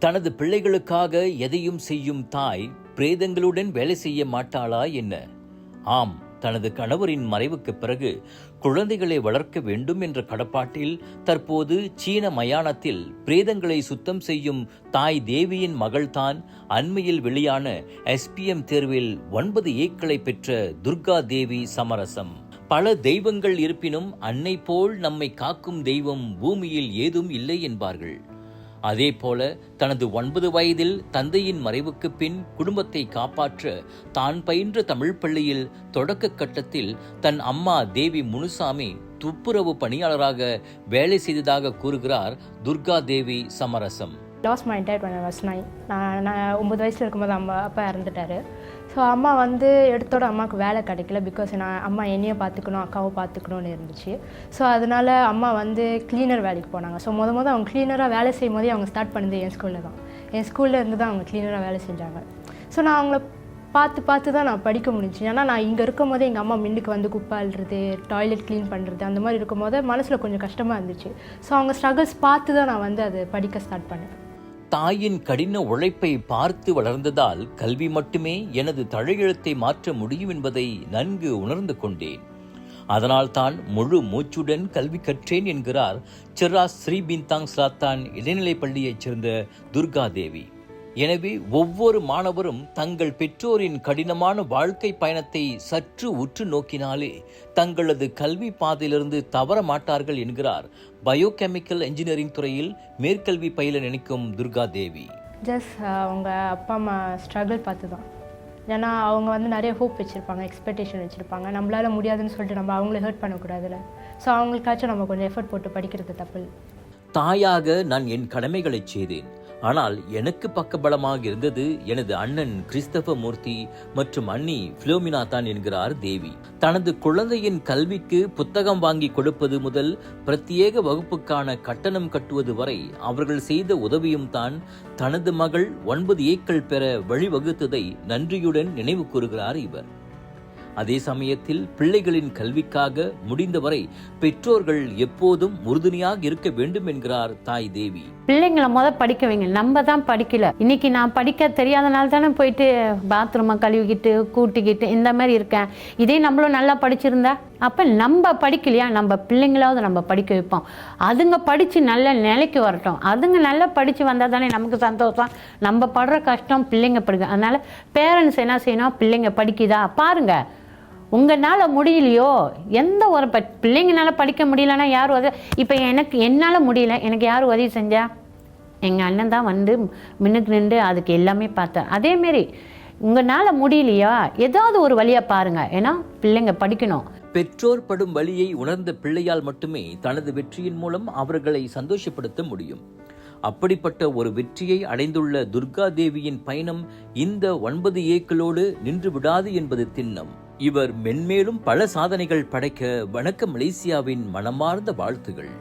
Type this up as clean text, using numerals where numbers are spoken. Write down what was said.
தனது பிள்ளைகளுக்காக எதையும் செய்யும் தாய் பிரேதங்களுடன் வேலை செய்ய மாட்டாளா என்ன? ஆம், தனது கணவரின் மறைவுக்கு பிறகு குழந்தைகளை வளர்க்க வேண்டும் என்ற கடப்பாட்டில் தற்போது சீன மயானத்தில் பிரேதங்களை சுத்தம் செய்யும் தாய் தேவியின் மகள்தான் அண்மையில் வெளியான SPM தேர்வில் 9 ஏக்களை பெற்ற துர்கா தேவி சமரசம். பல தெய்வங்கள் இருப்பினும் அன்னை போல் நம்மை காக்கும் தெய்வம் பூமியில் ஏதும் இல்லை என்பார்கள். அதே போல தனது 9 வயதில் தந்தையின் மறைவுக்கு பின் குடும்பத்தை காப்பாற்ற தான் பயின்ற தமிழ் பள்ளியில் தொடக்க கட்டத்தில் தன் அம்மா தேவி முனுசாமி துப்புரவு பணியாளராக வேலை செய்ததாக கூறுகிறார் துர்கா தேவி சமரசம். Last my dad when I was 9. நான் 9 வயசில் இருக்கும்போது அப்பா இறந்துட்டார். ஸோ அம்மா எடுத்தோட அம்மாவுக்கு வேலை கிடைக்கல. பிகாஸ் அம்மா என்னையை பார்த்துக்கணும், அக்காவை பார்த்துக்கணும்னு இருந்துச்சு. ஸோ அதனால் அம்மா க்ளீனர் வேலைக்கு போனாங்க. ஸோ அவங்க க்ளீனராக வேலை செய்யும் போதே அவங்க ஸ்டார்ட் பண்ணது என் ஸ்கூலில் தான். என் ஸ்கூலில் இருந்து தான் அவங்க க்ளீனராக வேலை செஞ்சாங்க. ஸோ நான் அவங்கள பார்த்து தான் நான் படிக்க முடிஞ்சு. ஏன்னா நான் இங்கே இருக்கும் போதே எங்கள் அம்மா மின்னுக்கு குப்பை அள்ளுறது, டாய்லெட் க்ளீன் பண்ணுறது, அந்த மாதிரி இருக்கும் போது மனசில் கொஞ்சம் கஷ்டமாக இருந்துச்சு. ஸோ அவங்க ஸ்ட்ரகிள்ஸ் பார்த்து தான் நான் அதை படிக்க ஸ்டார்ட் பண்ணேன். தாயின் கடின உழைப்பை பார்த்து வளர்ந்ததால் கல்வி மட்டுமே எனது தலையெழுத்தை மாற்ற முடியும் என்பதை நன்கு உணர்ந்து கொண்டேன். அதனால் தான் முழு மூச்சுடன் கல்வி கற்றேன் என்கிறார் செராஸ் ஸ்ரீபிந்தாங் ஸ்லாத்தான் இடைநிலைப் பள்ளியைச் சேர்ந்த துர்கா தேவி. எனவே ஒவ்வொரு மாணவரும் தங்கள் பெற்றோரின் கடினமான வாழ்க்கை பயணத்தை சற்று உற்று நோக்கினாலே தங்களது கல்வி பாதையிலிருந்து தவற மாட்டார்கள் என்கிறார் பயோகெமிக்கல் இன்ஜினியரிங் துறையில் மேற்கல்வி பயில நினைக்கும் துர்கா தேவி. அவங்க அப்பா அம்மா ஸ்ட்ரகிள் பார்த்து தான். ஏன்னா அவங்க நிறைய ஹோப் வச்சுருப்பாங்க, எக்ஸ்பெக்டேஷன் வச்சுருப்பாங்க. நம்மளால முடியாதுன்னு சொல்லிட்டு நம்ம அவங்கள ஹர்ட் பண்ணக்கூடாதுல்ல. ஸோ அவங்களுக்காச்சும் நம்ம கொஞ்சம் எஃபர்ட் போட்டு படிக்கிறது தப்பு. தாயாக நான் என் கடமைகளை செய்தேன். ஆனால் எனக்கு பக்கபலமாக இருந்தது எனது அண்ணன் கிறிஸ்தவ மூர்த்தி மற்றும் அண்ணி பிலோமினா தான் என்கிறார் தேவி. தனது குழந்தையின் கல்விக்கு புத்தகம் வாங்கி கொடுப்பது முதல் பிரத்யேக வகுப்புக்கான கட்டணம் கட்டுவது வரை அவர்கள் செய்த உதவியும் தான் தனது மகள் 9 ஏக்கள் பெற வழிவகுத்ததை நன்றியுடன் நினைவு கூறுகிறார் இவர். அதே சமயத்தில் பிள்ளைகளின் கல்விக்காக முடிந்தவரை பெற்றோர்கள் எப்போதும் உறுதுணையாக இருக்க வேண்டும் என்கிறார் தாய் தேவி. பிள்ளைங்களை படிக்க வைங்க. நம்ம தான் படிக்கல. இன்னைக்கு நான் படிக்க தெரியாதனால தானே போயிட்டு பாத்ரூமை கழுவிக்கிட்டு கூட்டிக்கிட்டு இந்த மாதிரி இருக்கேன். இதே நம்மளும் நல்லா படிச்சிருந்தா அப்ப நம்ம படிக்கலையா, நம்ம பிள்ளைங்களாவது நம்ம படிக்க வைப்போம். அதுங்க படிச்சு நல்ல நிலைக்கு வரட்டும். அதுங்க நல்லா படிச்சு வந்தா தானே நமக்கு சந்தோஷம். நம்ம படுற கஷ்டம் பிள்ளைங்க படிக்க. அதனால பேரண்ட்ஸ் என்ன செய்யணும், பிள்ளைங்க படிக்குதா பாருங்க. உங்களால் முடியலையோ, எந்த ஒரு பிள்ளைங்கனால படிக்க முடியலன்னா யார் உதவி? இப்போ என்னால் முடியல, எனக்கு யார் உதவி செஞ்சா? எங்கள் அண்ணன் தான் முன்னுக்கு நின்று அதுக்கு எல்லாமே பார்த்தேன். அதேமாரி உங்களால் முடியலையா, ஏதாவது ஒரு வழியாக பாருங்கள். ஏன்னா பிள்ளைங்க படிக்கணும். பெற்றோர் படும் வழியை உணர்ந்த பிள்ளையால் மட்டுமே தனது வெற்றியின் மூலம் அவர்களை சந்தோஷப்படுத்த முடியும். அப்படிப்பட்ட ஒரு வெற்றியை அடைந்துள்ள துர்கா தேவியின் பயணம் இந்த 9 ஏக்களோடு நின்று விடாது என்பது திண்ணம். இவர் மென்மேலும் பல சாதனைகள் படைக்க வணக்க மலேசியாவின் மனமார்ந்த வாழ்த்துகள்.